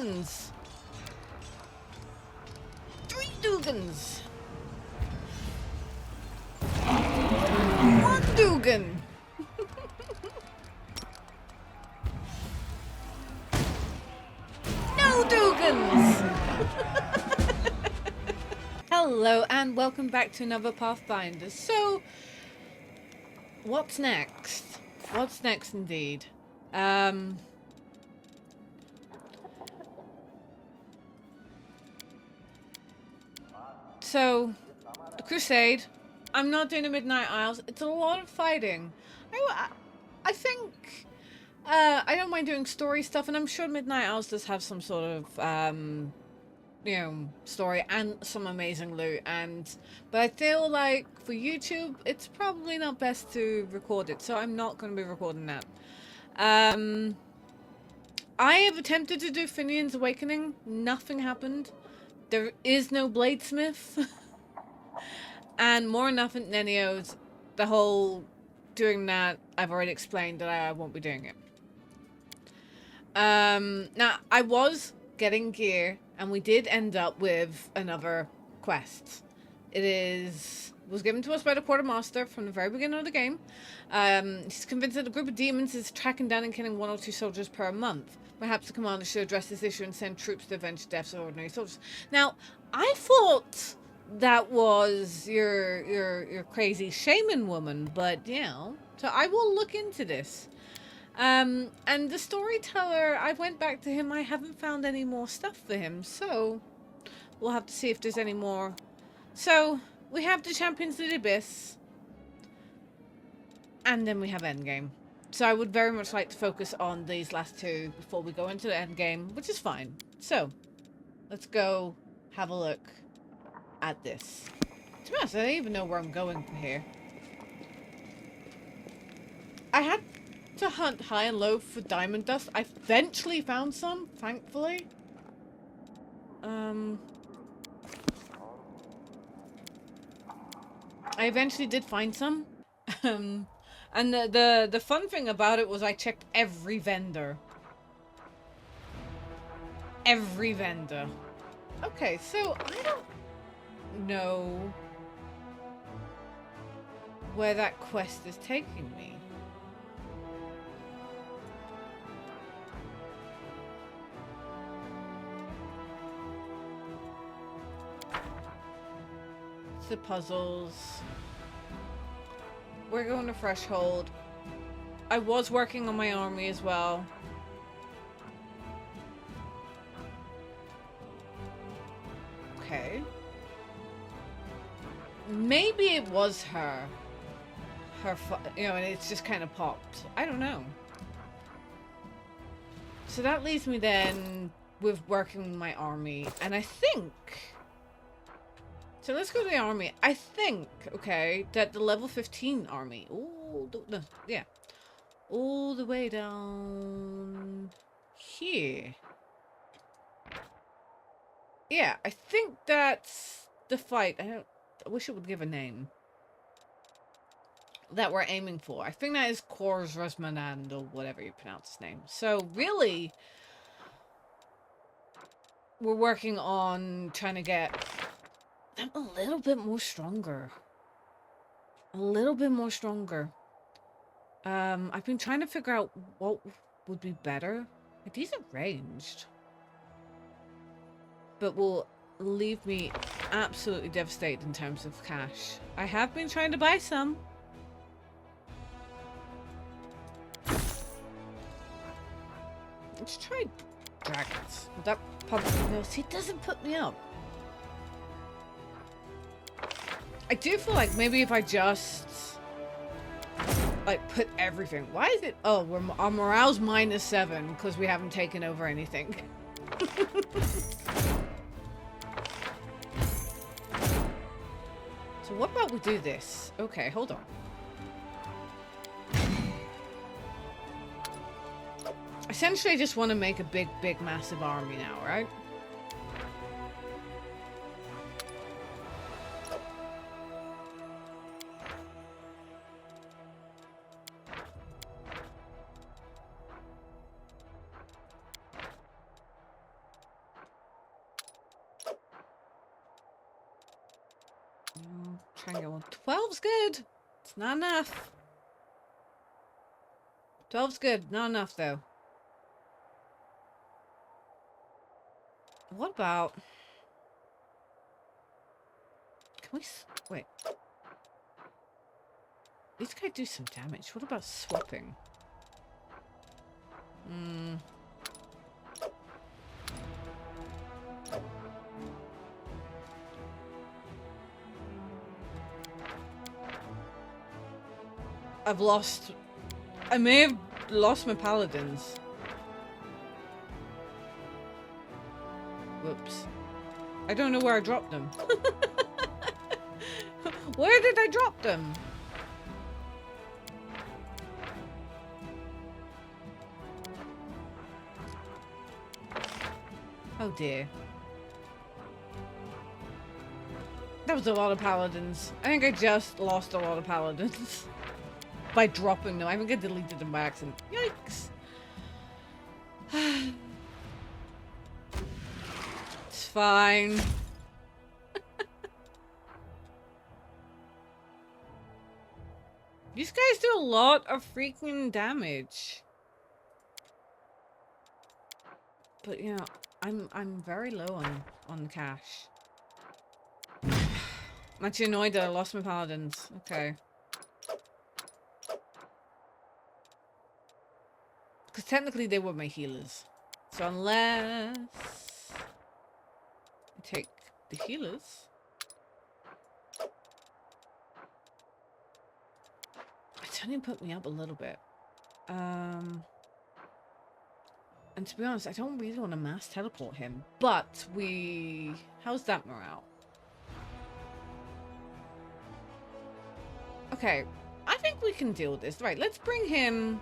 Dugans! 3 Dugans! 1 Dugan! No Dugans! Hello and welcome back to another Pathfinder. So, what's next? What's next indeed? So, the Crusade. I'm not doing the Midnight Isles. It's a lot of fighting. I think I don't mind doing story stuff, and I'm sure Midnight Isles does have some sort of you know, story and some amazing loot. But I feel like for YouTube, it's probably not best to record it, so I'm not going to be recording that. I have attempted to do Finian's Awakening. Nothing happened. There is no bladesmith. And more enough in Nenio's, the whole doing that, I've already explained that I won't be doing it. Now, I was getting gear, and we did end up with another quest. Was given to us by the quartermaster from the very beginning of the game. He's convinced that a group of demons is tracking down and killing 1 or 2 soldiers per month. Perhaps the commander should address this issue and send troops to avenge the deaths of ordinary soldiers. Now, I thought that was your crazy shaman woman, but you know, so I will look into this. And the storyteller, I went back to him. I haven't found any more stuff for him, so we'll have to see if there's any more. So we have the Champions of the Abyss, and then we have Endgame. So I would very much like to focus on these last 2 before we go into the Endgame, which is fine. So let's go have a look at this. To be honest, I don't even know where I'm going from here. I had to hunt high and low for diamond dust. I eventually found some, thankfully. I eventually did find some. And the fun thing about it was I checked every vendor. Every vendor. Okay, so I don't know where that quest is taking me. It's the puzzles. We're going to Threshold. I was working on my army as well. Okay. Maybe it was her. You know, and it's just kind of popped. I don't know. So that leaves me then with working my army. And I think... So let's go to the army. I think, okay, that the level 15 army... Oh, no, yeah. All the way down... here. Yeah, I think that's the fight. I wish it would give a name. That we're aiming for. I think that is khorramzadeh, or whatever you pronounce his name. So really, we're working on trying to get them a little bit more stronger. A little bit more stronger. I've been trying to figure out what would be better. Like, these are ranged, but will leave me absolutely devastated in terms of cash. I have been trying to buy some. Let's try dragons. That probably knows he doesn't put me up. I do feel like maybe if I just like put everything. Why is it? Oh, our morale's -7 because we haven't taken over anything. So what about we do this? Okay, hold on. Essentially, I just want to make a big, massive army now, right? try and get one. 12's good. It's not enough. 12's good. Not enough, though. What about... Can we... Wait. These guys do some damage. What about swapping? I've lost... I may have lost my paladins. Whoops. I don't know where I dropped them. Where did I drop them? Oh dear. That was a lot of paladins. I think I just lost a lot of paladins. By dropping them. I think I deleted them by accident. Yikes. It's fine. These guys do a lot of freaking damage. But you know, I'm very low on cash. I'm actually annoyed that I lost my paladins. Okay. Because technically they were my healers. So unless I take the healers. It's only put me up a little bit. And to be honest, I don't really want to mass teleport him. But we... How's that morale? Okay. I think we can deal with this. Right, let's bring him...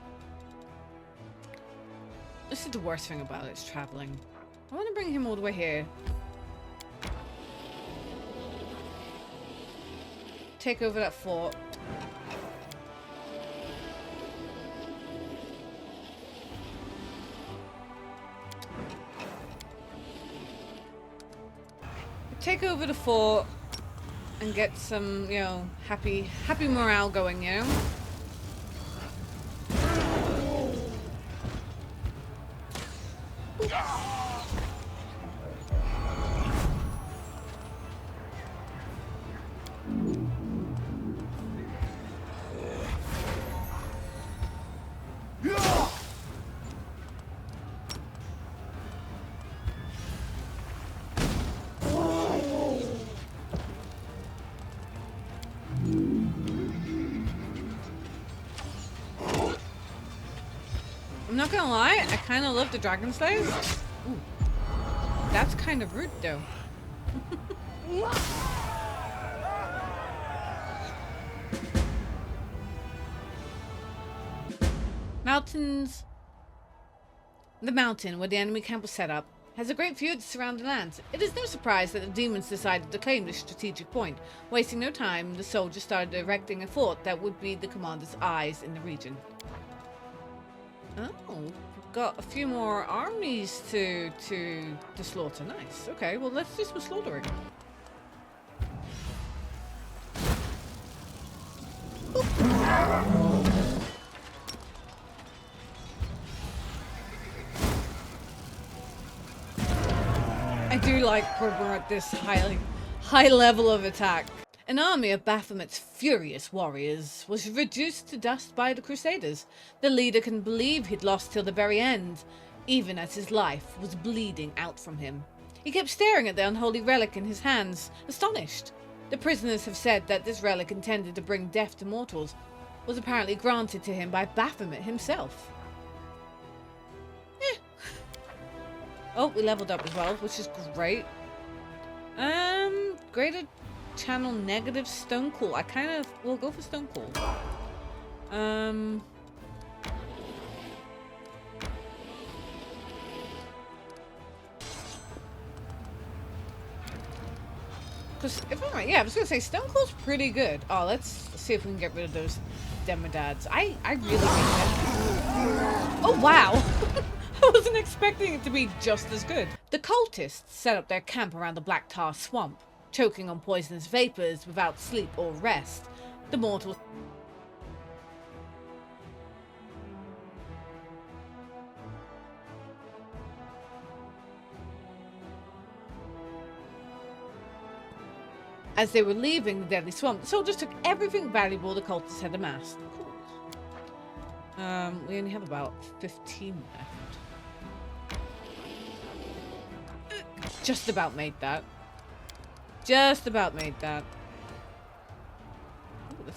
This is the worst thing about it, it's traveling. I want to bring him all the way here. Take over that fort. Take over the fort and get some, you know, happy morale going, you know? I'm not gonna lie, I kind of love the dragon slayers. Ooh. That's kind of rude, though. Mountains. The mountain where the enemy camp was set up has a great view of the surrounding lands. It is no surprise that the demons decided to claim this strategic point. Wasting no time, the soldiers started erecting a fort that would be the commander's eyes in the region. Oh, we've got a few more armies to slaughter. Nice. Okay, well let's do some slaughtering. I do like when we're at this high level of attack. An army of Baphomet's furious warriors was reduced to dust by the Crusaders. The leader couldn't believe he'd lost till the very end, even as his life was bleeding out from him. He kept staring at the unholy relic in his hands, astonished. The prisoners have said that this relic, intended to bring death to mortals, was apparently granted to him by Baphomet himself. Oh, we leveled up as well, which is great. Greater channel negative stone cool. I kind of will go for stone cool. Because if I'm right, yeah, I was gonna say stone cool's pretty good. Oh, let's see if we can get rid of those demodads. I really hate them. Oh wow. I wasn't expecting it to be just as good. The cultists set up their camp around the Black Tar Swamp. choking on poisonous vapors without sleep or rest. The mortal As they were leaving the deadly swamp, the soldiers took everything valuable the cultists had amassed. Cool. We only have about 15 left. Just about made that. Just about made that. Ooh,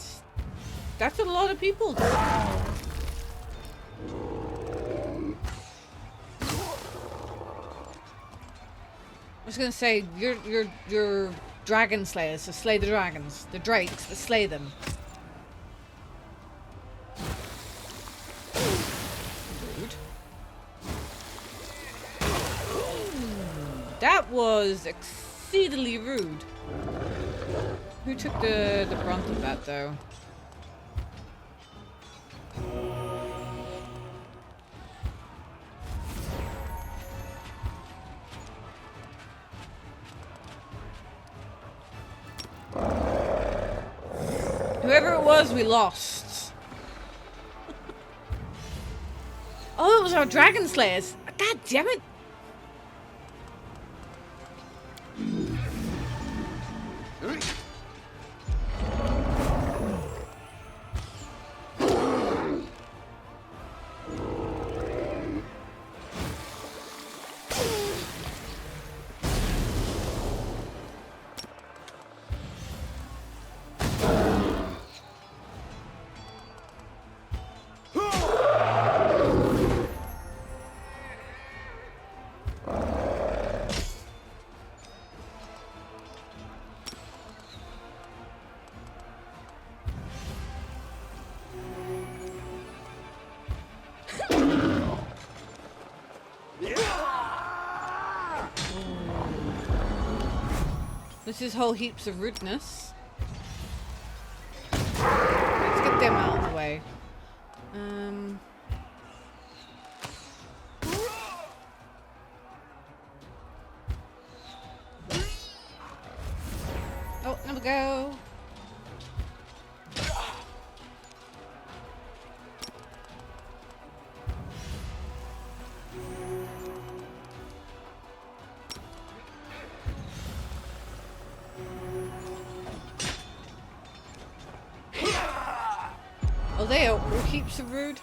that's a lot of people. I was gonna say you're dragon slayers, so slay the dragons. The drakes, but slay them. Rude. That was exceedingly rude. Who took the brunt of that, though? Whoever it was, we lost. Oh, it was our dragon slayers. God damn it. This is whole heaps of rudeness. Let's get them out of the way. Oh, there we go. Oh, they are all heaps of rude.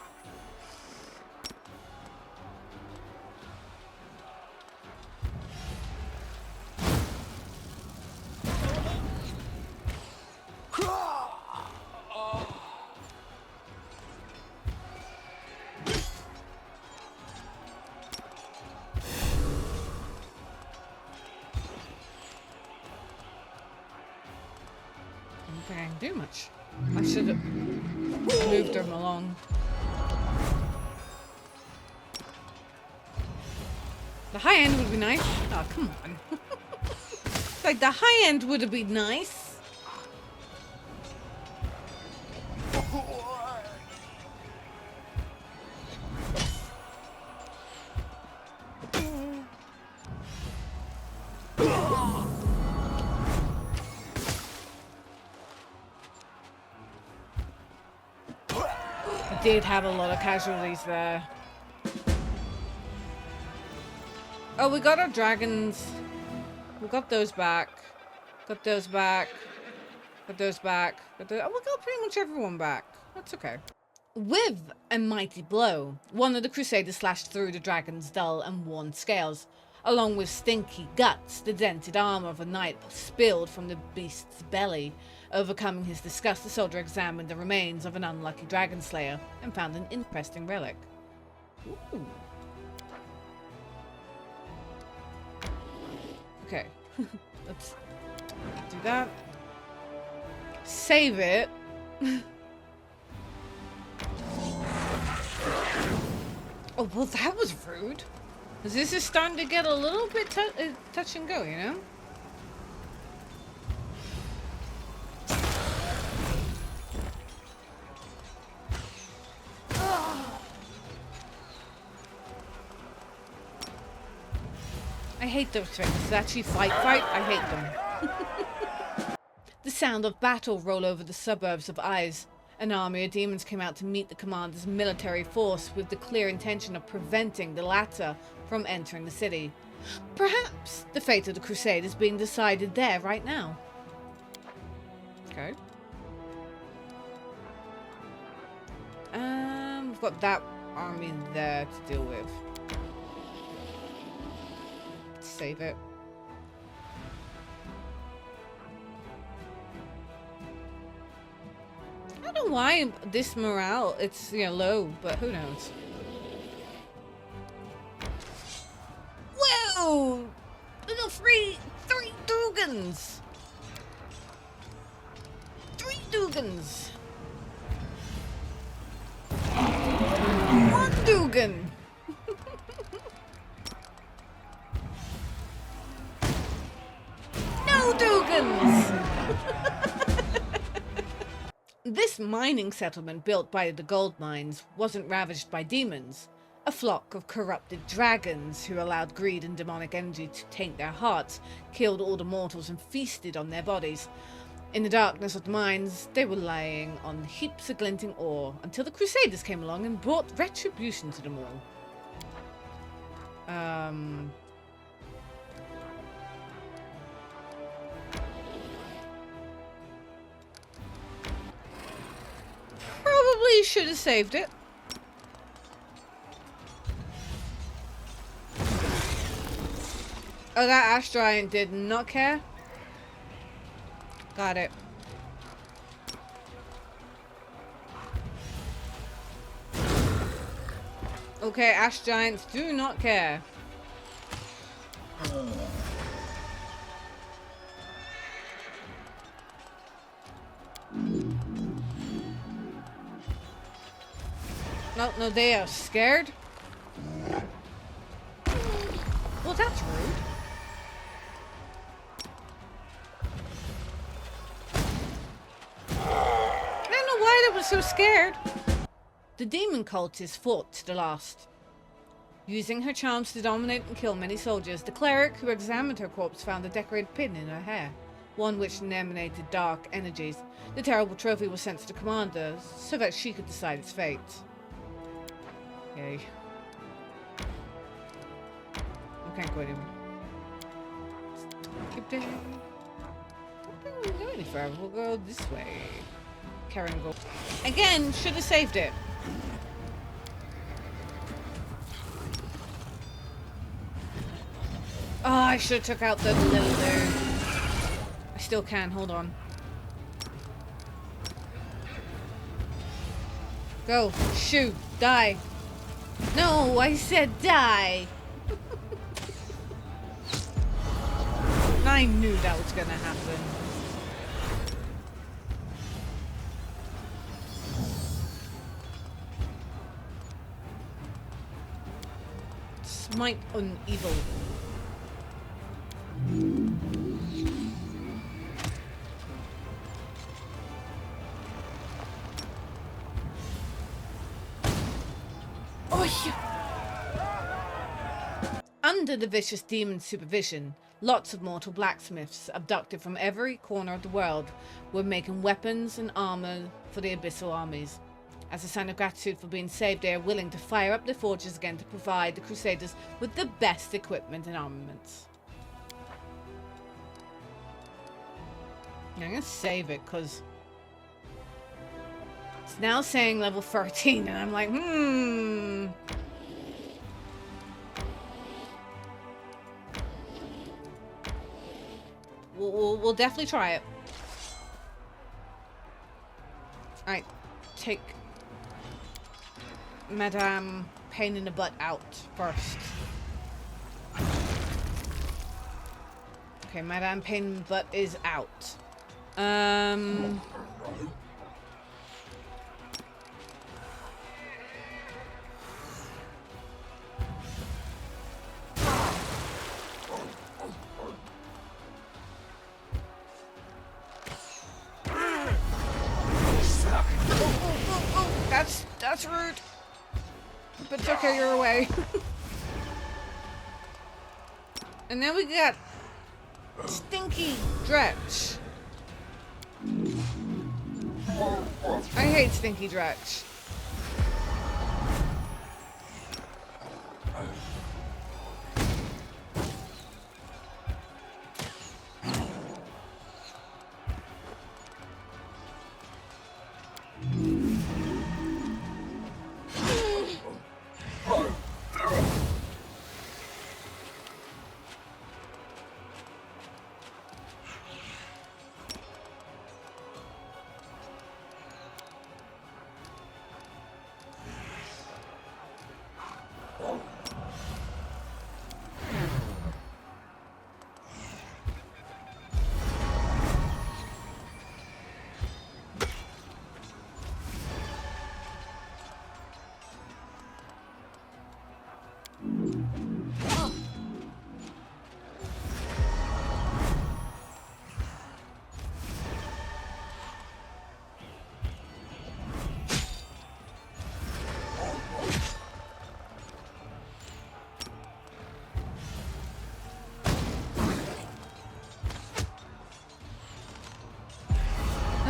I don't think I can do much. I should have moved them along. The high end would be nice. Oh, come on. Like, the high end would have been nice. Did have a lot of casualties there. Oh, we got our dragons. We got those back. Got those back. Got those back. Oh, we got pretty much everyone back. That's okay. With a mighty blow, one of the crusaders slashed through the dragon's dull and worn scales. Along with stinky guts, the dented armor of a knight spilled from the beast's belly. Overcoming his disgust, the soldier examined the remains of an unlucky dragon slayer and found an interesting relic. Ooh. Okay, let's do that. Save it. Oh, well, that was rude. This is starting to get a little bit touch and go, you know? I hate those things. It's actually fight. I hate them. sound of battle roll over the suburbs of Eyes. An army of demons came out to meet the commander's military force with the clear intention of preventing the latter from entering the city. Perhaps the fate of the crusade is being decided there right now. Okay. We've got that army there to deal with. Save it. I don't know why this morale, it's, you know, low, but who knows. Whoa! Little three Dugans! 3 Dugans! 1 Dugan! No Dugans! This mining settlement built by the gold mines wasn't ravaged by demons. A flock of corrupted dragons who allowed greed and demonic energy to taint their hearts, killed all the mortals and feasted on their bodies. In the darkness of the mines, they were lying on heaps of glinting ore until the Crusaders came along and brought retribution to them all. Probably should have saved it. Oh, that ash giant did not care. Got it. Okay, ash giants do not care. No, they are scared. Well, that's rude. I don't know why they were so scared. The demon cultist fought to the last. Using her charms to dominate and kill many soldiers, the cleric who examined her corpse found a decorated pin in her hair, one which emanated dark energies. The terrible trophy was sent to the commander so that she could decide its fate. Yay. We can't go anywhere. Keep down. I don't think we'll go any further. We'll go this way. Karen, go. Again, should have saved it. Oh, I should have took out the little there. I still can. Hold on. Go. Shoot. Die. No, I said die. I knew that was gonna happen. Smite on evil. Oh, yeah. Under the vicious demon's supervision, lots of mortal blacksmiths, abducted from every corner of the world, were making weapons and armor for the abyssal armies. As a sign of gratitude for being saved, they are willing to fire up their forges again to provide the Crusaders with the best equipment and armaments. I'm gonna save it because it's now saying level 13, and I'm like, We'll definitely try it. Alright, take Madame Pain in the Butt out first. Okay, Madame Pain in the Butt is out. That's rude. But it's okay, you're away. And then we got Stinky Dretch. I hate Stinky Dretch.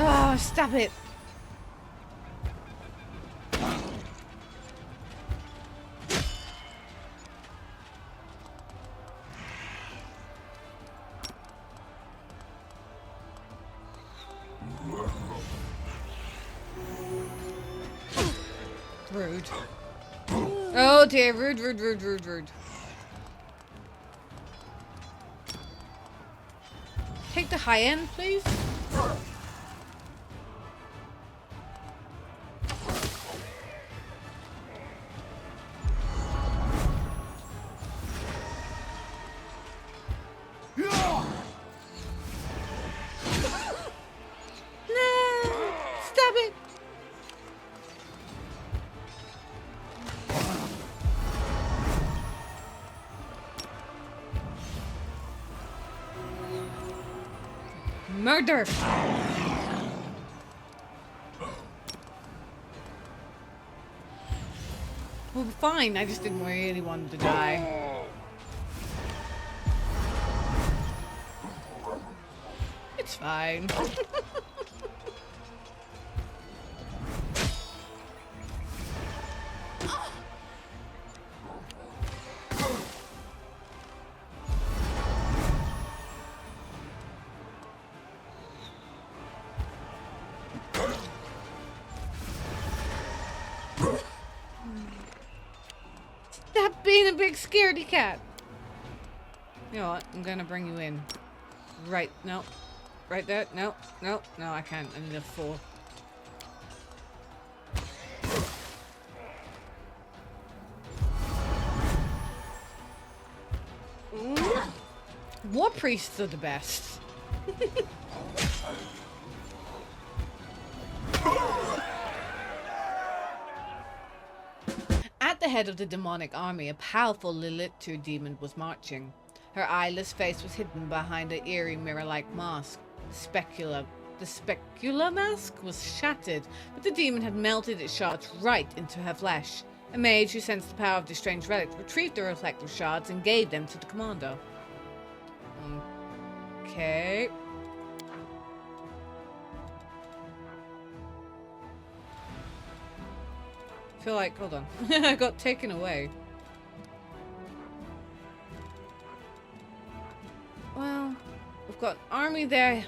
Oh, stop it. Rude. Oh dear, rude, rude, rude, rude, rude. Take the high end, please. Murder! Well, fine. I just didn't really want him to die. It's fine. Stop being a big scaredy cat. You know what? I'm gonna bring you in. Right. No. Right there. No. No. No, I can't. I need a 4. War priests are the best. At the head of the demonic army, a powerful Lilith demon was marching. Her eyeless face was hidden behind an eerie mirror-like mask. The specula mask was shattered, but the demon had melted its shards right into her flesh. A mage who sensed the power of the strange relic retrieved the reflective shards and gave them to the commando. Okay. I feel like, hold on. I got taken away. Well, we've got army there.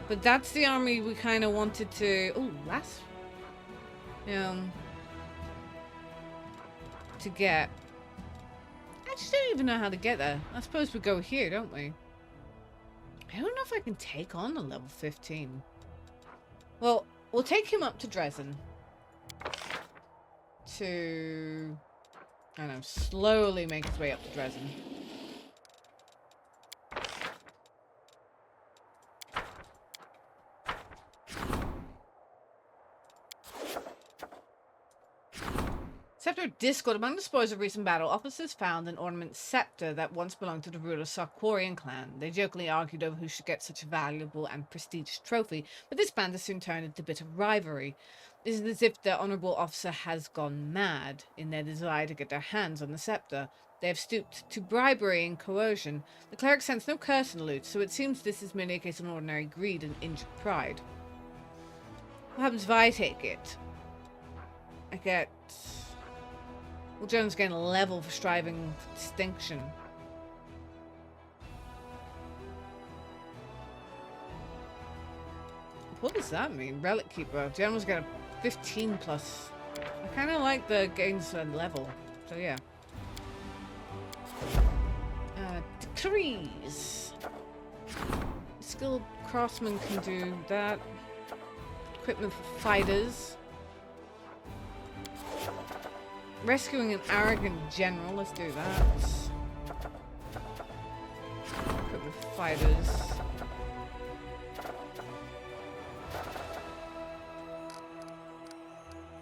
But that's the army we kind of wanted to... Oh, last... to get. I just don't even know how to get there. I suppose we go here, don't we? I don't know if I can take on the level 15. Well, we'll take him up to Dresden. To... I don't know, slowly make his way up to Dresden. Scepter Discord. Among the spoils of recent battle, officers found an ornament scepter that once belonged to the ruler Sarkorian clan. They jokingly argued over who should get such a valuable and prestigious trophy, but this banter soon turned into bitter rivalry. It is as if the honorable officer has gone mad in their desire to get their hands on the scepter. They have stooped to bribery and coercion. The cleric sends no curse in the loot, so it seems this is merely a case of ordinary greed and injured pride. What happens if I take it? I get... Well, Jones getting a level for striving for distinction. What does that mean? Relic Keeper. General's got a 15 plus. I kind of like the gains a level. So yeah. Decrees. Skilled craftsman can do that. Equipment for fighters. Rescuing an arrogant general. Let's do that. Equipment for fighters.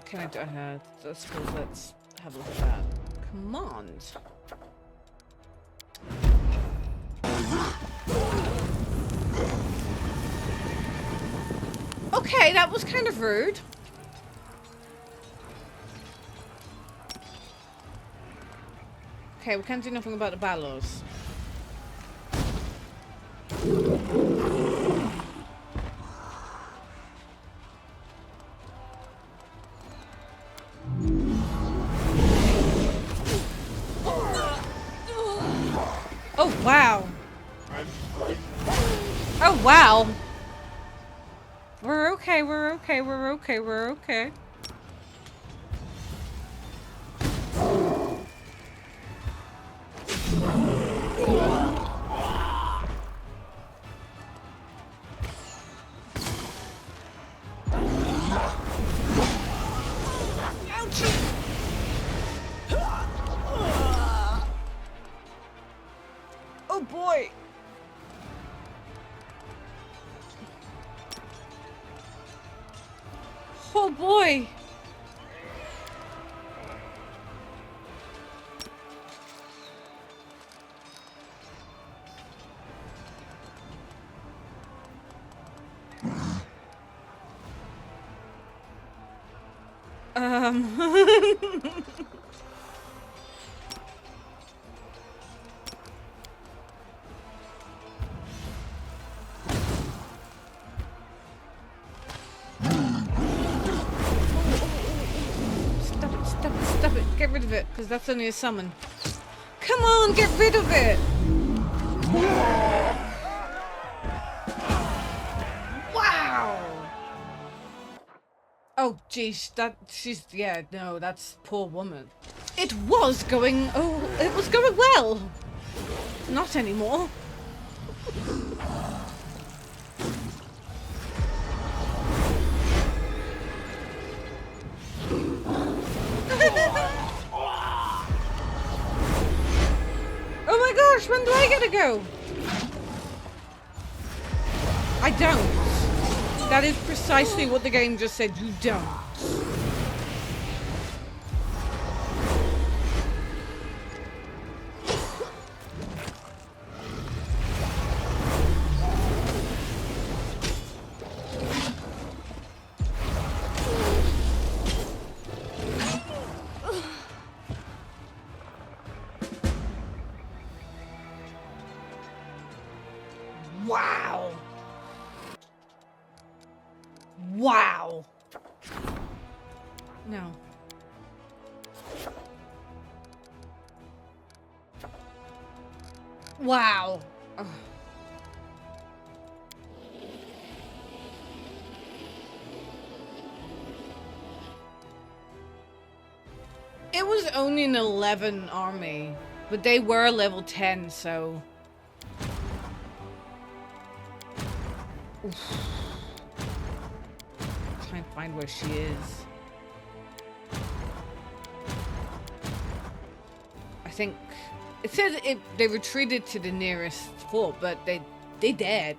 Can I do? I suppose let's have a look at that. Command. Okay, that was kind of rude. Okay, we can't do nothing about the ballows. Oh, wow. Oh, wow. We're okay, we're okay, we're okay, we're okay. Oh boy! Oh boy! Stop it, get rid of it, because that's only a summon. Come on, get rid of it! Wow! Oh, geez, yeah, no, that's poor woman. It was going well! Not anymore. Oh my gosh, when do I get to go? I don't. That is precisely what the game just said, you don't. Wow. Wow. No. Wow. Ugh. It was only an 11 army, but they were level 10, so... Oof. Trying to find where she is. I think it says they retreated to the nearest fort, but they dead.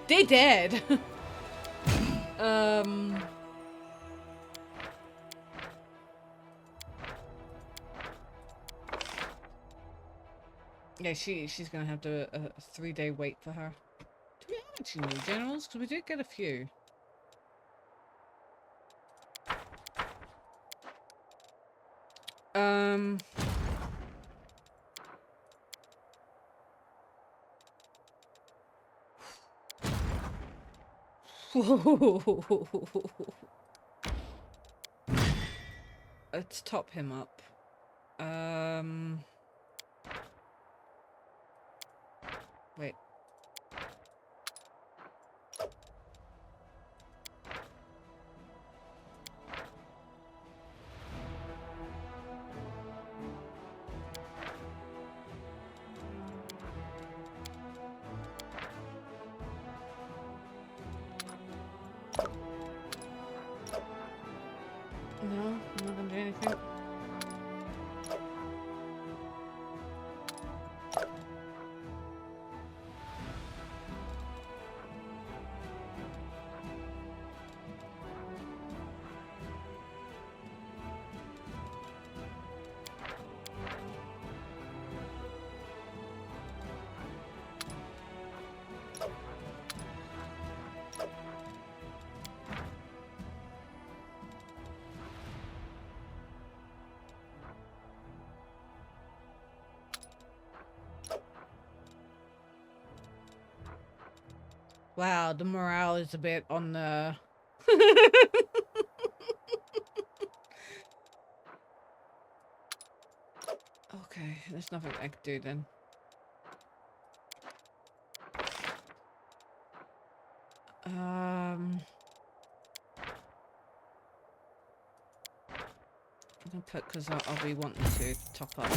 They dead. Yeah, she's gonna have to a 3-day wait for her. Do we actually need generals? Because we did get a few. Let's top him up. Wait. No, I'm not gonna do anything. Wow, the morale is a bit on the... Okay, there's nothing I can do then. I'm gonna put, because I'll be wanting to top up.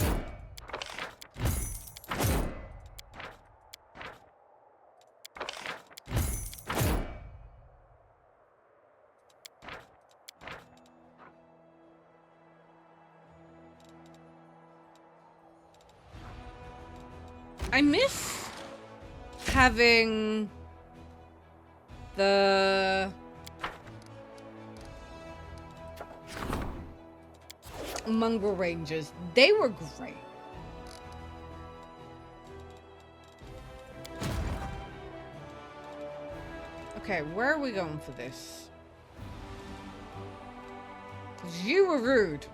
I miss having the mongrel rangers. They were great. Okay, where are we going for this? 'Cause you were rude.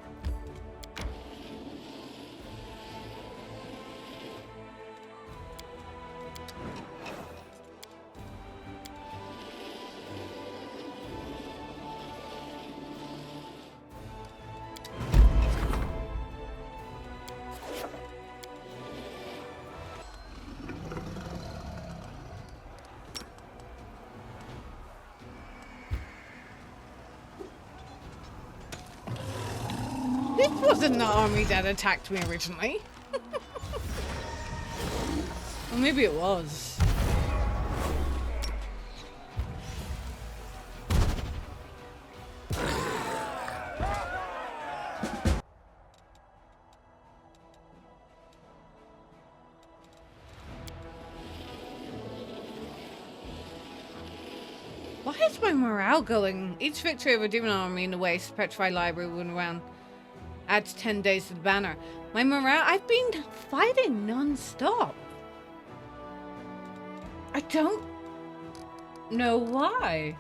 This wasn't the army that attacked me originally. Or maybe it was. Why is my morale going? Each victory of a demon army in the waste, petrified library when around adds 10 days to the banner. My morale, I've been fighting non-stop. I don't know why.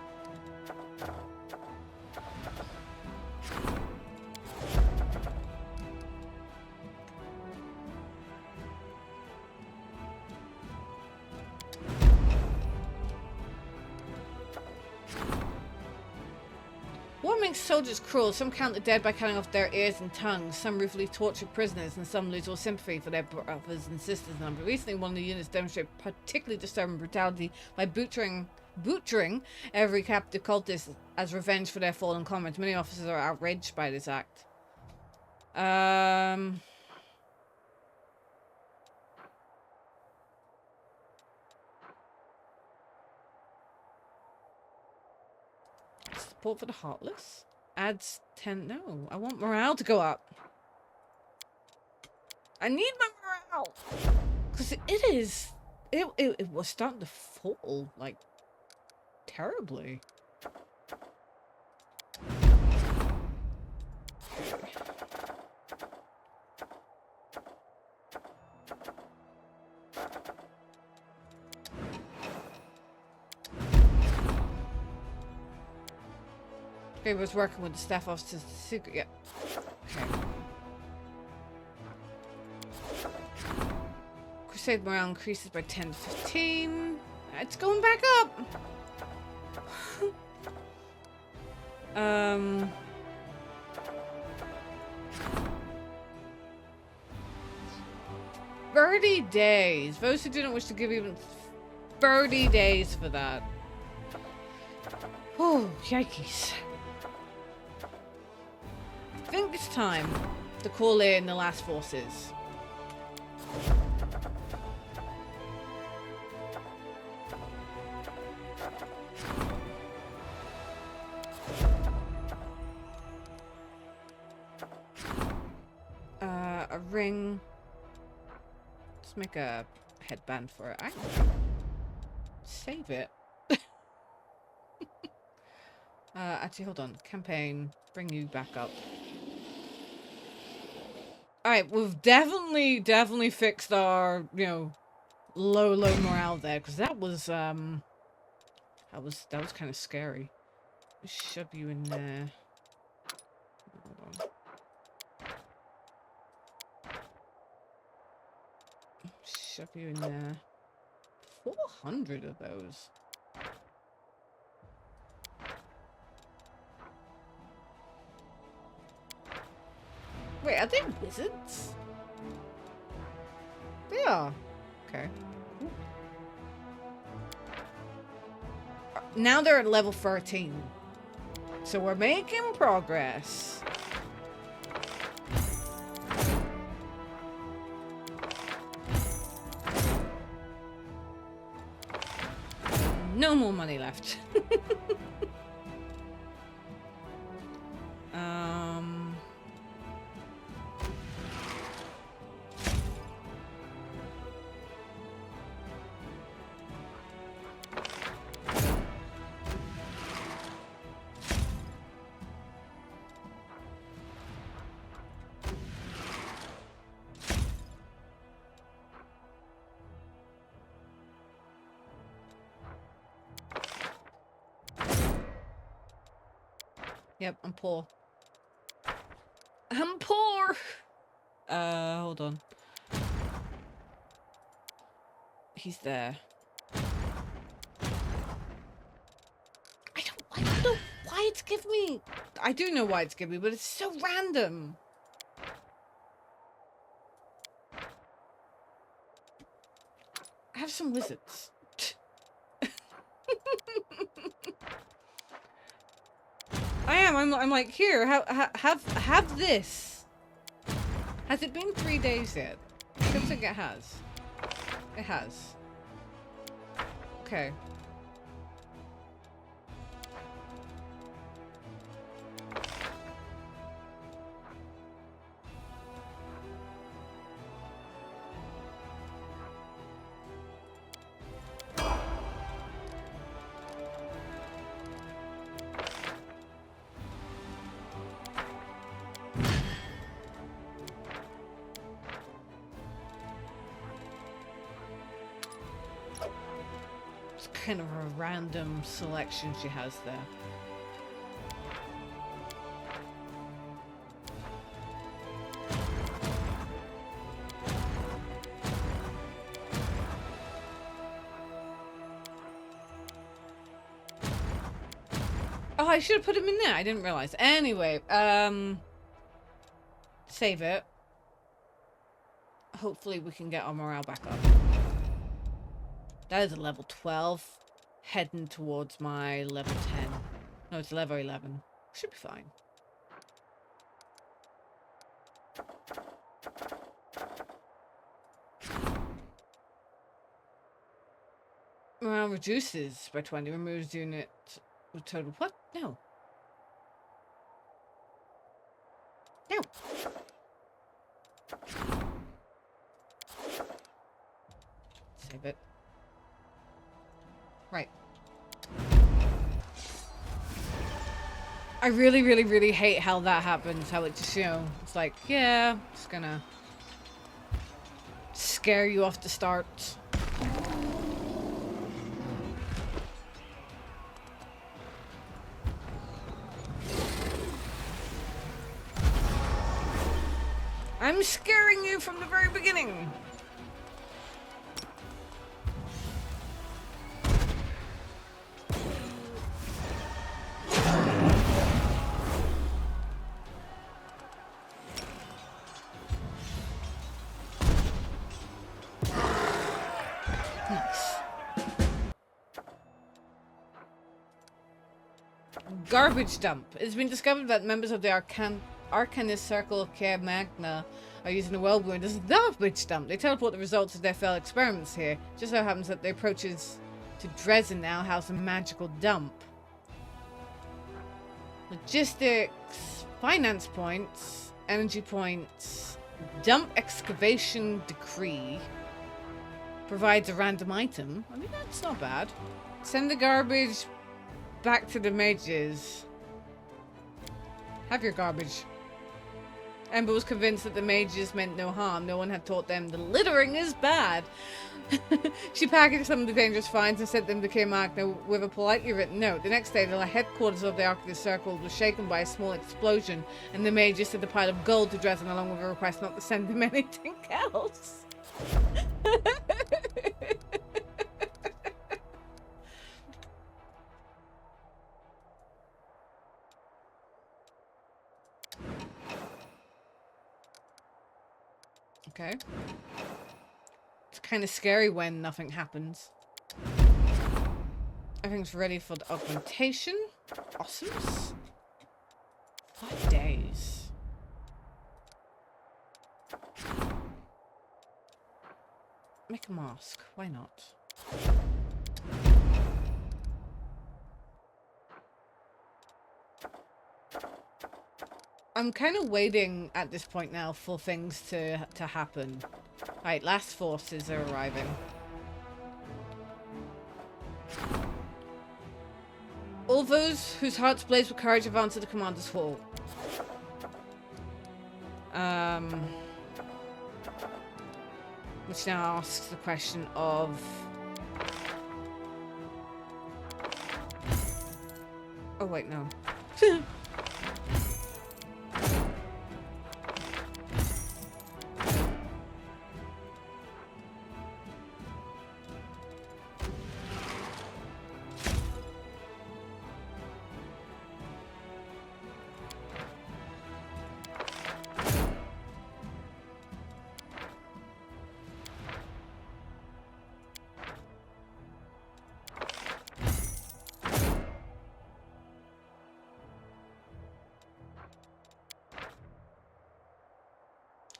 What makes soldiers cruel? Some count the dead by cutting off their ears and tongues. Some ruthlessly torture prisoners, and some lose all sympathy for their brothers and sisters in number. Recently, one of the units demonstrated particularly disturbing brutality by butchering every captive cultist as revenge for their fallen comrades. Many officers are outraged by this act. Support for the Heartless? Adds 10. No, I want morale to go up. I need my morale! Because it was starting to fall, like, terribly. Okay, was working with the staff officers. Secret, yeah. Okay. Crusade morale increases by 10 to 15. It's going back up. Um... 30 days. Those who didn't wish to give even 30 days for that. Oh, yikes. I think it's time to call in the last forces. A ring. Let's make a headband for it. Save it. Actually, hold on. Campaign. Bring you back up. Alright, we've definitely fixed our, you know, low morale there, because that was kind of scary. Shove you in there. Hold on. Shove you in there. 400 of those. Wait, are they wizards? They are. Okay. Now they're at level 13. So we're making progress. No more money left. Yep, I'm poor. I'm poor! Hold on. He's there. I don't know why it's giving me... I do know why it's giving me, but it's so random. I have some wizards. I am. I'm like, here. Have this. Has it been 3 days yet? I don't think it has. It has. Okay. Kind of a random selection she has there. Oh, I should have put him in there. I didn't realize. Anyway, save it. Hopefully we can get our morale back up. That is a level 12. Heading towards my level 10. No, it's level 11. Should be fine. Morale reduces by 20. Removes unit with total... What? No. No. Save it. Right. I really hate how that happens. How it just, you know, it's like, yeah, it's gonna scare you off the start. I'm scaring you from the very beginning. Garbage dump. It's been discovered that members of the Arcanist Circle of Care Magna are using the Wellbloom as a garbage dump. They teleport the results of their failed experiments here. Just so happens that the approaches to Dresden now house a magical dump. Logistics, finance points, energy points, dump excavation decree. Provides a random item. I mean, that's not bad. Send the garbage back to the mages. Have your garbage. Ember was convinced that the mages meant no harm. No one had taught them the littering is bad. She packaged some of the dangerous finds and sent them to Kir Magna with a politely written note. The next day, the headquarters of the Arcanist Circle was shaken by a small explosion, and the mages sent a pile of gold to Dresden along with a request not to send them anything else. Okay. It's kind of scary when nothing happens. Everything's ready for the augmentation. Awesome. 5 days. Make a mask. Why not? I'm kind of waiting at this point now for things to happen. Right, last forces are arriving. All those whose hearts blaze with courage advance to the Commander's Hall. Which now asks the question of... Oh wait, no.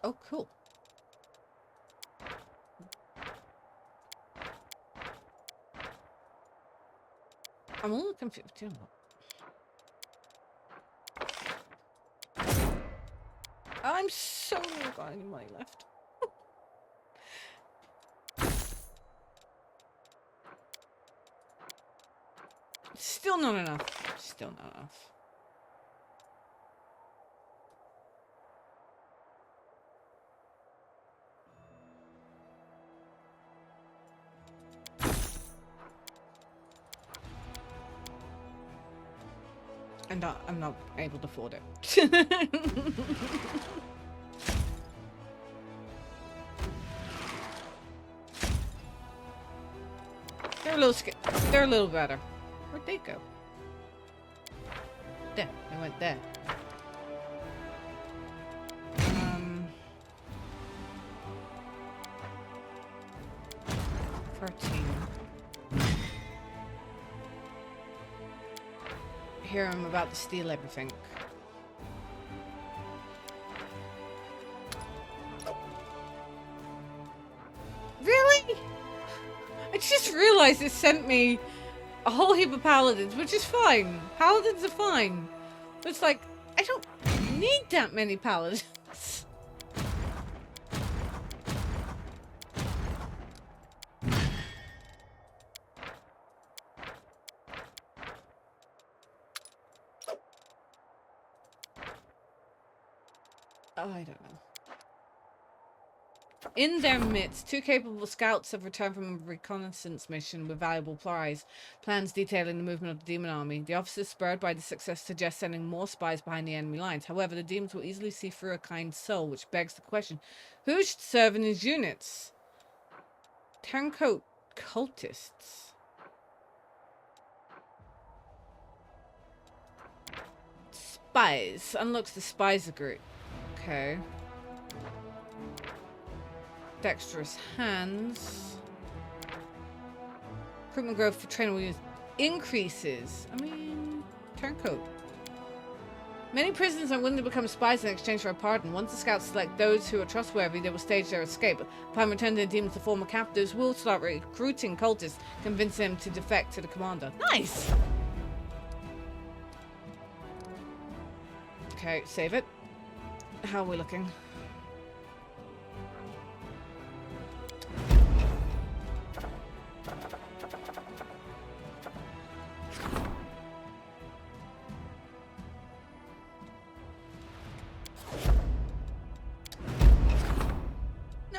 Oh, cool. I'm a little confused. You know what? I'm so not got any money left. Still not enough. Still not enough. And I'm not able to afford it. They're a little better. Where'd they go? There. They went there. 13. Here I'm about to steal everything. Really? I just realized it sent me a whole heap of paladins, which is fine. Paladins are fine. But it's like, I don't need that many paladins. Oh, I don't know. In their midst, 2 capable scouts have returned from a reconnaissance mission with valuable prize. Plans detailing the movement of the demon army. The officers, spurred by the success, suggest sending more spies behind the enemy lines. However, the demons will easily see through a kind soul, which begs the question, who should serve in his units? Turncoat cultists. Spies. Unlocks the spies group. Okay. Dexterous hands. Recruitment growth for trainable units increases. I mean, Turncoat. Many prisoners are willing to become spies in exchange for a pardon. Once the scouts select those who are trustworthy, they will stage their escape. Upon returning to the demons, the former captives will start recruiting cultists, convincing them to defect to the commander. Nice! Okay, save it. How are we looking?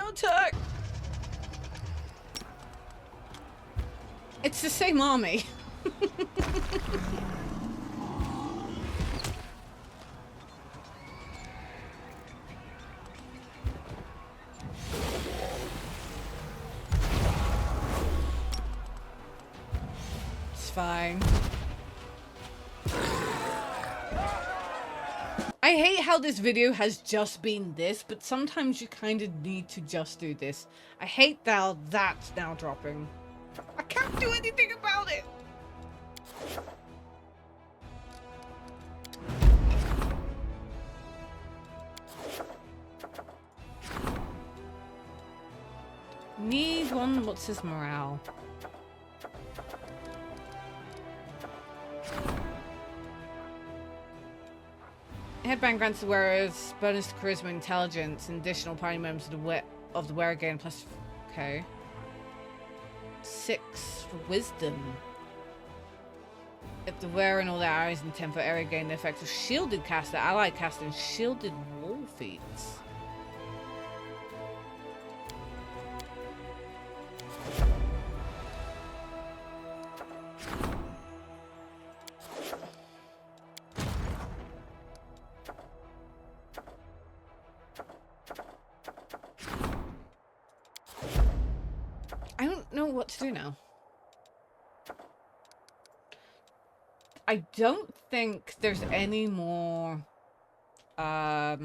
Attack! It's the same army. It's fine. I hate how this video has just been this, but sometimes you kind of need to just do this. I hate that that's now dropping. I can't do anything about it! Need one, what's his morale? Headband grants the wearers bonus to charisma, intelligence, and additional party members of the wearer gain plus. Okay. 6 for wisdom. If the wearer and all their allies in 10-foot area gain the effect of shielded caster, allied caster, and shielded wall feats. I don't know what to do now. I don't think there's any more I've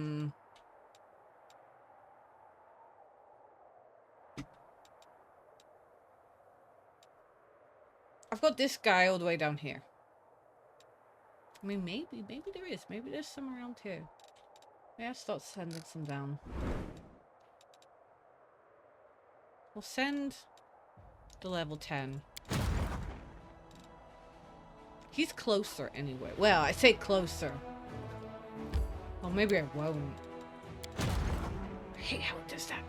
got this guy all the way down here. I mean, maybe there is. Maybe there's some around here. Maybe I'll start sending some down. We'll send the level 10. He's closer anyway. Well, I say closer. Well, maybe I won't. I hate how it does that.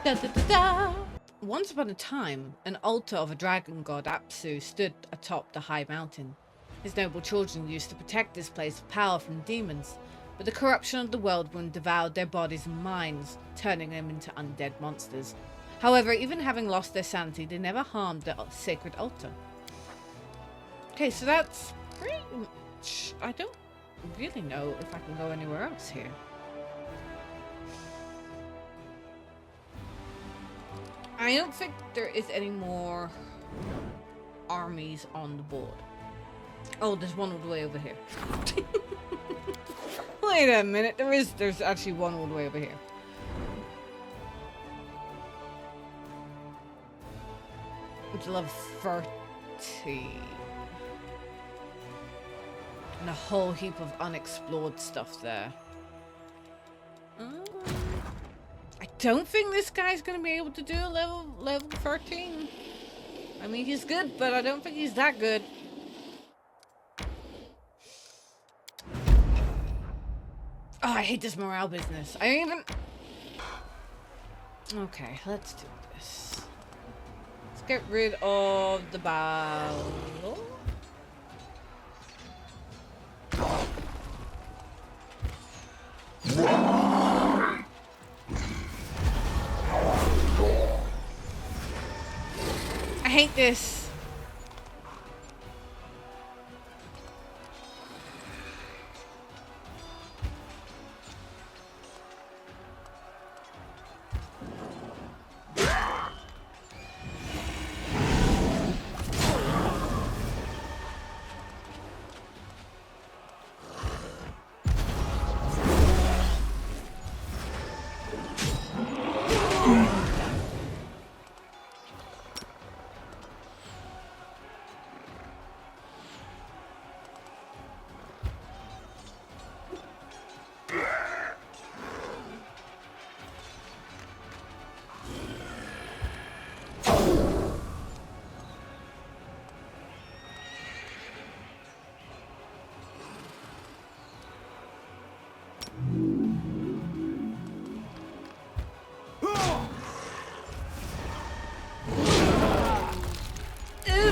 Da, da, da, da. Once upon a time, an altar of a dragon god Apsu stood atop the high mountain. His noble children used to protect this place of power from demons, but the corruption of the world wound devoured their bodies and minds, turning them into undead monsters. However, even having lost their sanity, they never harmed the sacred altar. Okay, so that's pretty much... I don't really know if I can go anywhere else here. I don't think there is any more armies on the board. Oh, there's one all the way over here. Wait a minute, there's actually one all the way over here. It's level 30. And a whole heap of unexplored stuff there. I don't think this guy's gonna be able to do a level 13. I mean, he's good, but I don't think he's that good. Oh, I hate this morale business. I don't even... Okay, let's do this. Let's get rid of the bow. I hate this.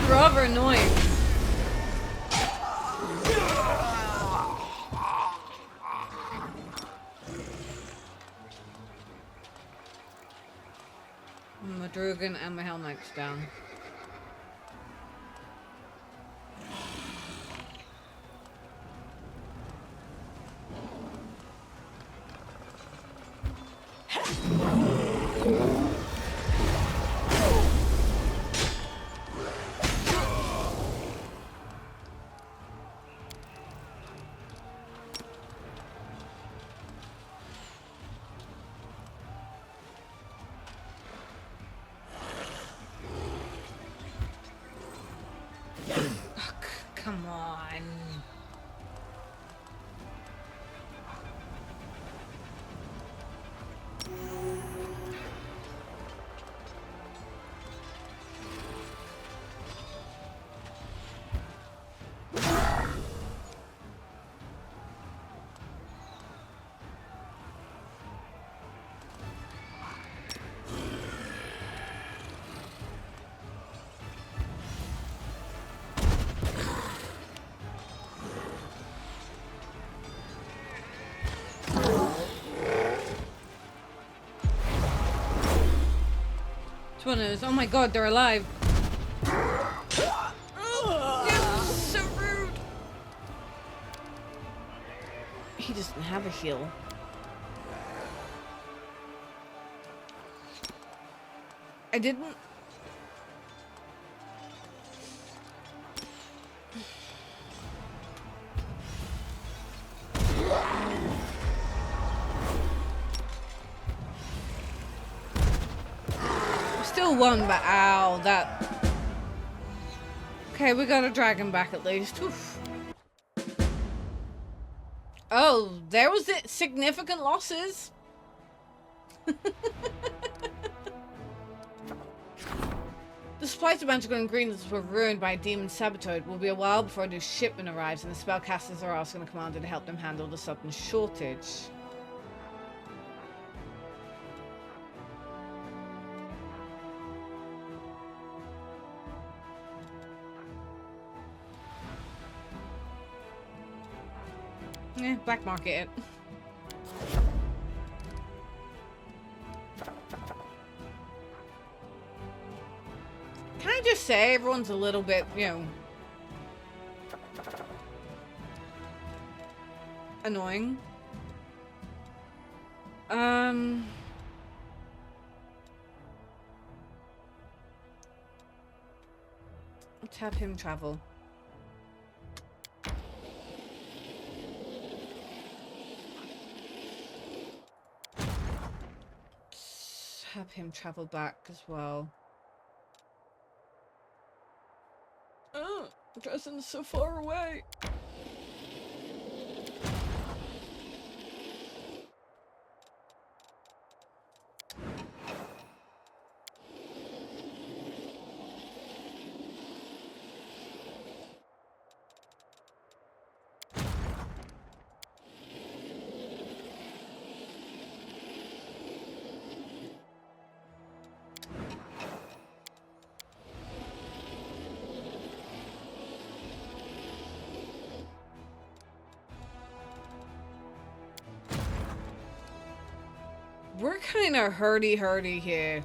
Rather annoying. My Drogon and my Hell Knight's down. Come on. Which one is? Oh my god, they're alive. So rude. He doesn't have a heal. I didn't. Still won, but ow, that. Okay, we got a dragon back at least. Oof. Oh, there was it. Significant losses. The supplies to magical ingredients were ruined by a demon saboteur. It will be a while before a new shipment arrives, and the spellcasters are asking the commander to help them handle the sudden shortage. Black market it. Can I just say everyone's a little bit, you know, annoying? Let's have him travel. Let's have him travel back as well. Oh, Dresden's so far away. we're kind of hurdy-hurdy here.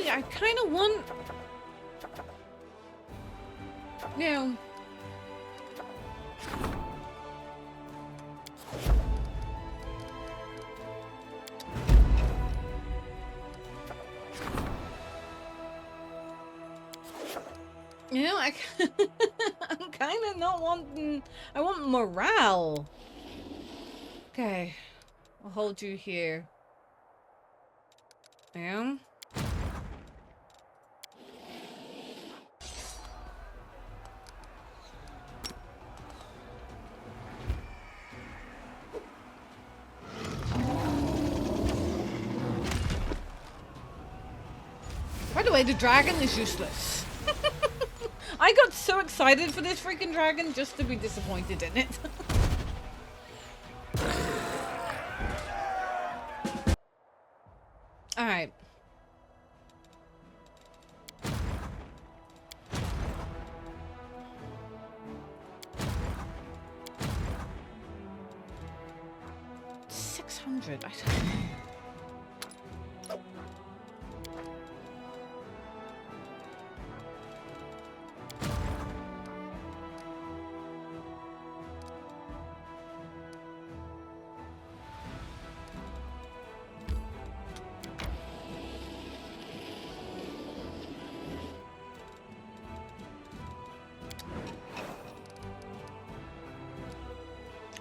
I kind of want, you know, I'm kind of not wanting, I want morale. Okay, I'll hold you here. Yeah. By the way, the dragon is useless. I got so excited for this freaking dragon just to be disappointed in it. Alright. $600.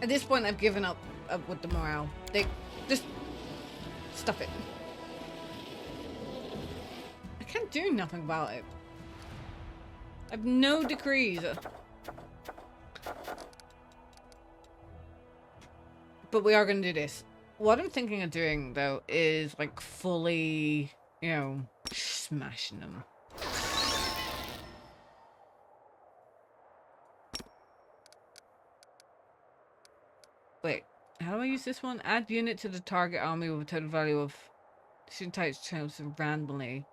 At this point, I've given up with the morale. They just stuff it. I can't do nothing about it. I have no decrees. But we are going to do this. What I'm thinking of doing, though, is like fully, you know, smashing them. Wait, how do I use this one? Add unit to the target army with a total value of shooting types chosen randomly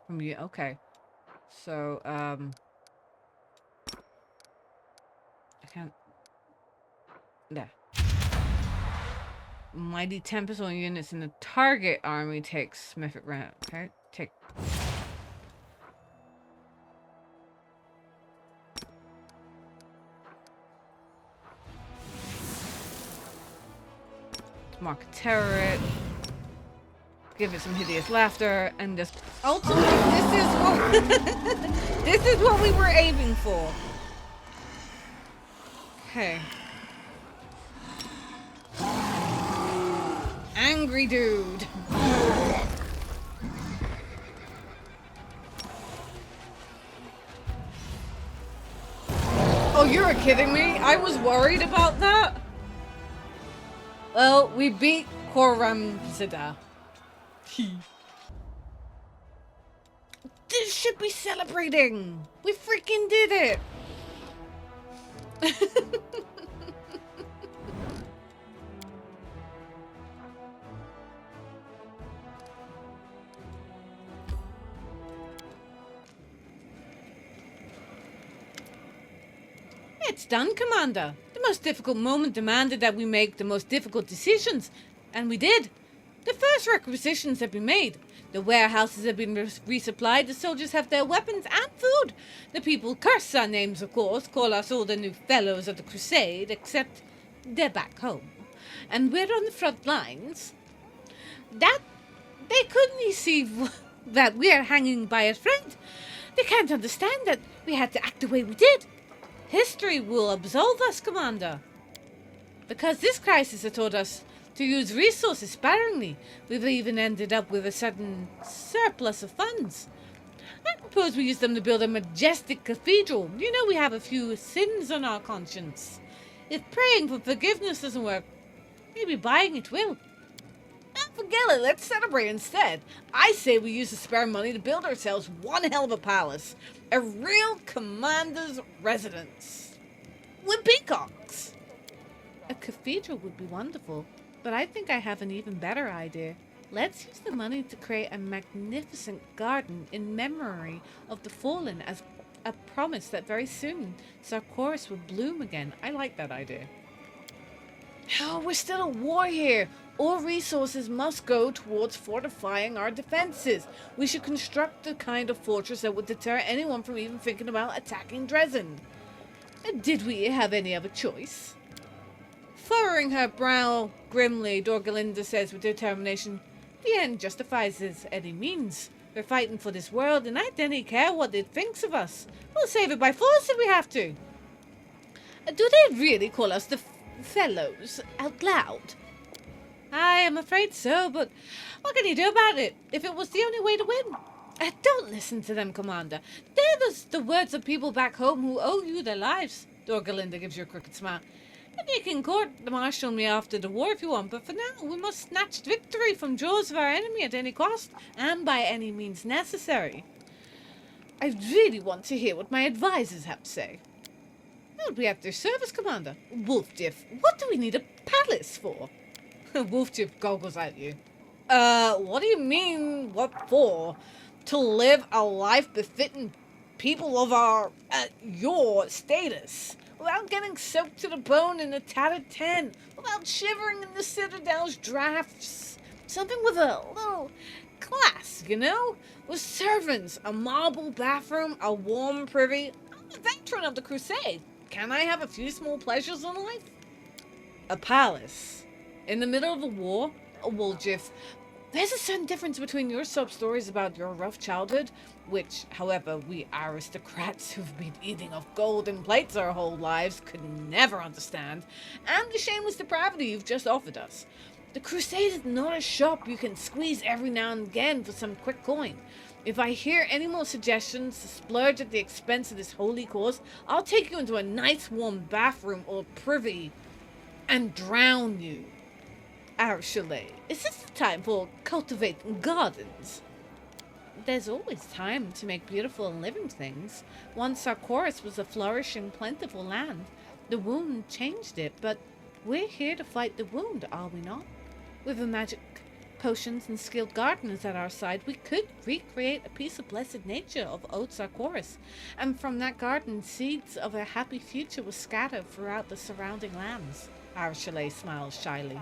from you. Okay. So, I can't. There. Mighty Tempest on units in the target army takes mythic round. Okay, take. Mark a turret. Give it some hideous laughter, and just ultimately, this is what we were aiming for. Okay. Angry dude. Oh, you're kidding me? I was worried about that. Well, we beat khorramzadeh. This should be celebrating. We freaking did it. It's done, Commander. The most difficult moment demanded that we make the most difficult decisions, and we did. The first requisitions have been made. The warehouses have been resupplied, the soldiers have their weapons and food. The people curse our names, of course, call us all the new fellows of the crusade, except they're back home. And we're on the front lines. That they couldn't see that we're hanging by a thread. They can't understand that we had to act the way we did. History will absolve us, Commander. Because this crisis has taught us to use resources sparingly. We've even ended up with a sudden surplus of funds. I propose we use them to build a majestic cathedral. You know we have a few sins on our conscience. If praying for forgiveness doesn't work, maybe buying it will. Forget it, let's celebrate instead. I say we use the spare money to build ourselves one hell of a palace. A real commander's residence. With peacocks. A cathedral would be wonderful, but I think I have an even better idea. Let's use the money to create a magnificent garden in memory of the fallen as a promise that very soon Sarkoris will bloom again. I like that idea. Oh, we're still at war here. All resources must go towards fortifying our defenses. We should construct the kind of fortress that would deter anyone from even thinking about attacking Dresden. Did we have any other choice? Furrowing her brow grimly, Dorgalinda says with determination, the end justifies any means. We're fighting for this world, and I don't care what it thinks of us. We'll save it by force if we have to. Do they really call us the fellows out loud? I am afraid so, but what can you do about it if it was the only way to win? Don't listen to them, Commander. They're the words of people back home who owe you their lives. Dorgalinda gives you a crooked smile. And you can court-martial me after the war if you want, but for now we must snatch victory from jaws of our enemy at any cost, and by any means necessary. I really want to hear what my advisors have to say. I'll be at their service, Commander. Wolfjiff, what do we need a palace for? Wolfjiff goggles at you. What do you mean, what for? To live a life befitting people of your status. Without getting soaked to the bone in a tattered tent, without shivering in the Citadel's drafts. Something with a little class, you know? With servants, a marble bathroom, a warm privy. I'm a veteran of the crusade. Can I have a few small pleasures in life? A palace. In the middle of a war? Wolfjiff, there's a certain difference between your sub-stories about your rough childhood, which, however, we aristocrats who've been eating off golden plates our whole lives could never understand, and the shameless depravity you've just offered us. The crusade is not a shop you can squeeze every now and again for some quick coin. If I hear any more suggestions to splurge at the expense of this holy cause, I'll take you into a nice warm bathroom or privy and drown you. Our chalet. Is this the time for cultivating gardens? There's always time to make beautiful and living things. Once Sarkoris was a flourishing, plentiful land. The wound changed it, but we're here to fight the wound, are we not? With the magic potions and skilled gardeners at our side, we could recreate a piece of blessed nature of old Sarkoris, and from that garden, seeds of a happy future were scattered throughout the surrounding lands. Our chalet smiles shyly.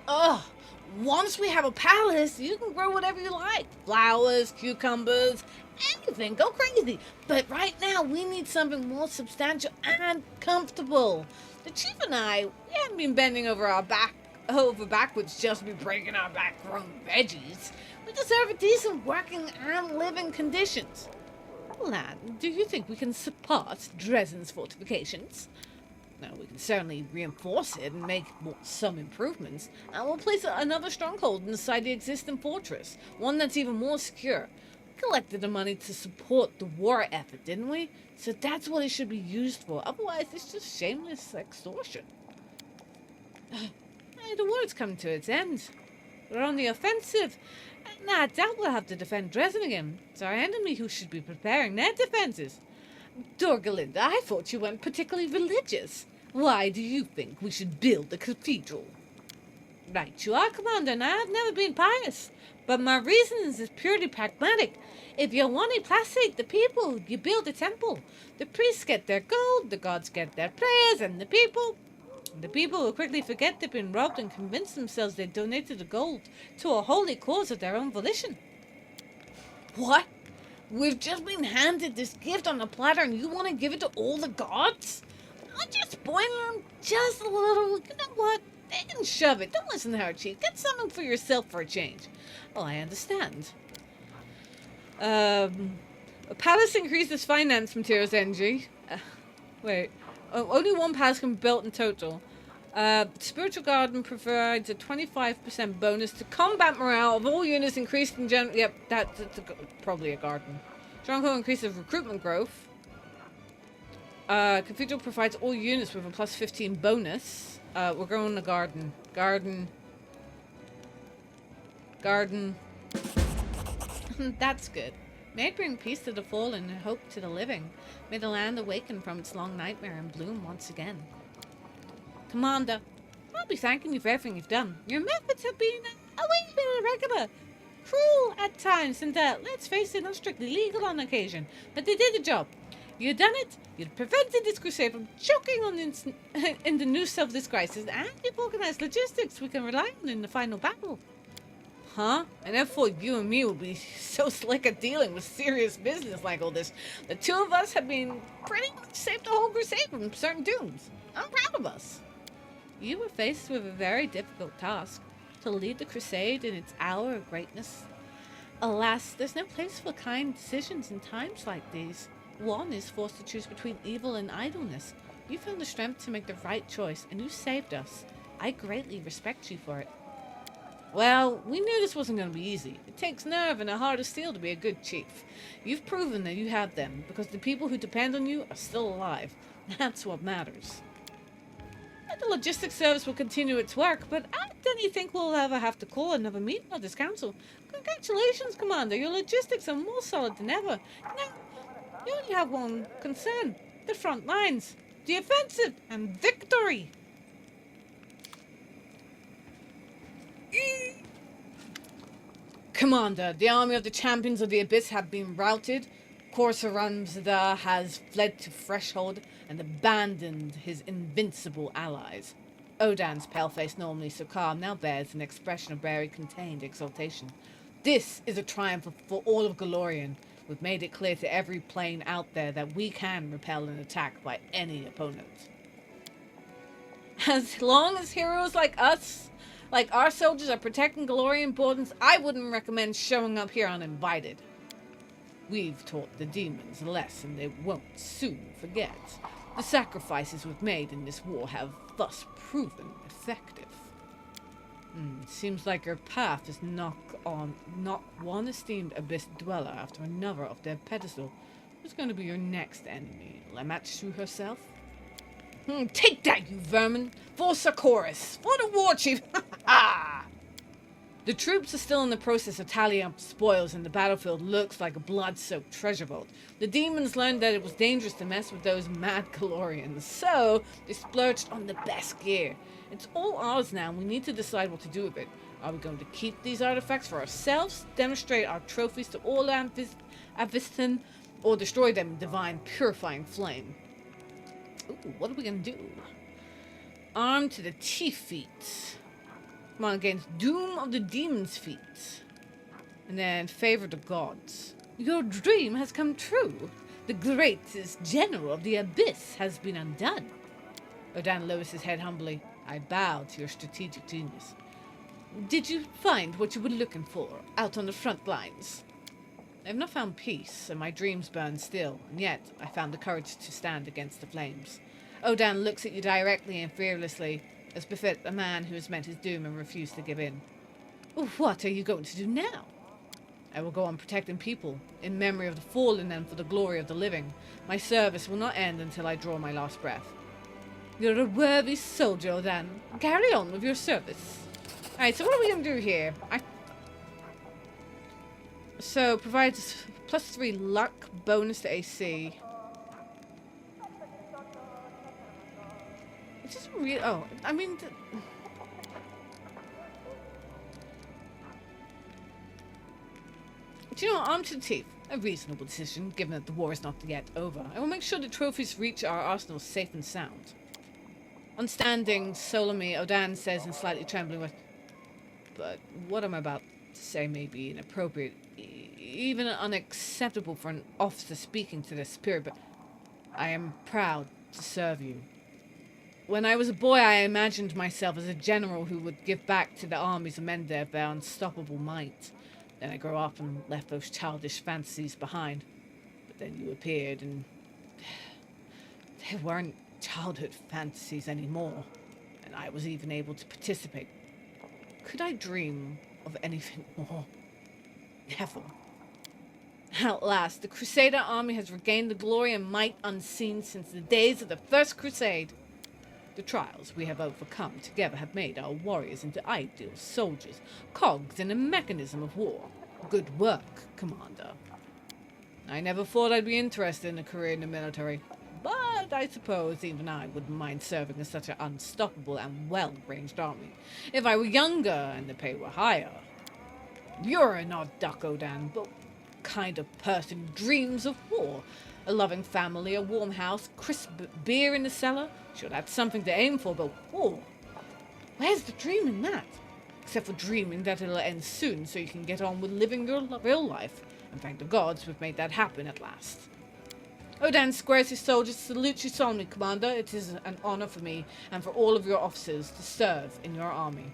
Ugh! Once we have a palace, you can grow whatever you like. Flowers, cucumbers, anything. Go crazy. But right now, we need something more substantial and comfortable. The chief and I, we haven't been bending over backwards just to be breaking our back growing veggies. We deserve a decent working and living conditions. Lad, do you think we can surpass Dresden's fortifications? Now, we can certainly reinforce it and make some improvements, and we'll place another stronghold inside the existing fortress, one that's even more secure. We collected the money to support the war effort, didn't we? So that's what it should be used for. Otherwise, it's just shameless extortion. The war's come to its end. We're on the offensive, and I doubt we'll have to defend Dresden again. It's our enemy who should be preparing their defenses. Dorgalinda, I thought you weren't particularly religious. Why do you think we should build a cathedral? Right you are, Commander, and I have never been pious. But my reasons is purely pragmatic. If you want to placate the people, you build a temple. The priests get their gold, the gods get their prayers, and the people will quickly forget they've been robbed and convince themselves they donated the gold to a holy cause of their own volition. What? We've just been handed this gift on a platter and you want to give it to all the gods? I'm just spoiling them just a little. You know what? They can shove it. Don't listen to her, Chief. Get something for yourself for a change. Oh, I understand. A palace increases finance materials energy. Only one palace can be built in total. Spiritual Garden provides a 25% bonus to combat morale of all units increased in general. Yep, that's probably a garden. Stronghold increases recruitment growth. Cathedral provides all units with a plus 15 bonus. We're going to garden. Garden. That's good. May it bring peace to the fallen and hope to the living. May the land awaken from its long nightmare and bloom once again. Commander, I'll be thanking you for everything you've done. Your methods have been a wee bit irregular, cruel at times, and let's face it, not strictly legal on occasion. But they did the job. You'd done it. You'd prevented this crusade from choking on in the noose of this crisis, and you've organized logistics we can rely on in the final battle. Huh? I never thought you and me would be so slick at dealing with serious business like all this. The two of us have been pretty much saved the whole crusade from certain dooms. I'm proud of us. You were faced with a very difficult task, to lead the crusade in its hour of greatness. Alas, there's no place for kind decisions in times like these. One is forced to choose between evil and idleness. You found the strength to make the right choice, and you saved us. I greatly respect you for it. Well, we knew this wasn't going to be easy. It takes nerve and a heart of steel to be a good chief. You've proven that you have them, because the people who depend on you are still alive. That's what matters. The logistics service will continue its work, but I don't think we'll ever have to call another meeting of this council. Congratulations, Commander. Your logistics are more solid than ever. Now, you only have one concern. The front lines. The offensive and victory. Commander, the army of the champions of the Abyss have been routed. Khorramzadeh has fled to Threshold and abandoned his invincible allies. Odan's pale face, normally so calm, now bears an expression of very contained exultation. This is a triumph for all of Golarion. We've made it clear to every plane out there that we can repel an attack by any opponent. As long as heroes like us, like our soldiers, are protecting Golarion borders, I wouldn't recommend showing up here uninvited. We've taught the demons a lesson they won't soon forget. The sacrifices we've made in this war have thus proven effective. Seems like your path is not one esteemed Abyss dweller after another of their pedestal. Who's going to be your next enemy? Lamatsu herself? Take that, you vermin! For Socorus! For the war chief! Ha! The troops are still in the process of tallying up spoils, and the battlefield looks like a blood-soaked treasure vault. The demons learned that it was dangerous to mess with those mad Golarions, so they splurged on the best gear. It's all ours now, and we need to decide what to do with it. Are we going to keep these artifacts for ourselves, demonstrate our trophies to all Avisthan, or destroy them in divine purifying flame? Ooh, what are we going to do? Armed to the teeth feet. Come on, against Doom of the Demon's feet. And then favor the gods. Your dream has come true. The greatest general of the Abyss has been undone. Odan lowers his head humbly. I bow to your strategic genius. Did you find what you were looking for out on the front lines? I have not found peace, and my dreams burn still, and yet I found the courage to stand against the flames. Odan looks at you directly and fearlessly, as befit a man who has met his doom and refused to give in. What are you going to do now? I will go on protecting people, in memory of the fallen and for the glory of the living. My service will not end until I draw my last breath. You're a worthy soldier, Odan. Carry on with your service. Alright, so what are we going to do here? So, provides +3 luck bonus to AC. It doesn't really... Oh, I mean... Do you know, armed to the teeth. A reasonable decision, given that the war is not yet over. I will make sure the trophies reach our arsenal safe and sound. On standing solemnly, Odan says in slightly trembling voice, but what I'm about to say may be inappropriate, even unacceptable for an officer speaking to their spirit, but I am proud to serve you. When I was a boy, I imagined myself as a general who would give back to the armies of Mendev their unstoppable might. Then I grew up and left those childish fantasies behind. But then you appeared, and they weren't childhood fantasies anymore. And I was even able to participate. Could I dream of anything more? Never. At last, the Crusader army has regained the glory and might unseen since the days of the First Crusade. The trials we have overcome together have made our warriors into ideal soldiers, cogs in a mechanism of war. Good work, Commander. I never thought I'd be interested in a career in the military, but but I suppose even I wouldn't mind serving in such an unstoppable and well-arranged army. If I were younger and the pay were higher. You're an odd duck, Odan, but kind of person who dreams of war. A loving family, a warm house, crisp beer in the cellar. Sure, that's something to aim for, but war? Where's the dream in that? Except for dreaming that it'll end soon so you can get on with living your real life. And thank the gods we've made that happen at last. Odan squares his soldiers, salutes you solemnly, Commander. It is an honor for me and for all of your officers to serve in your army.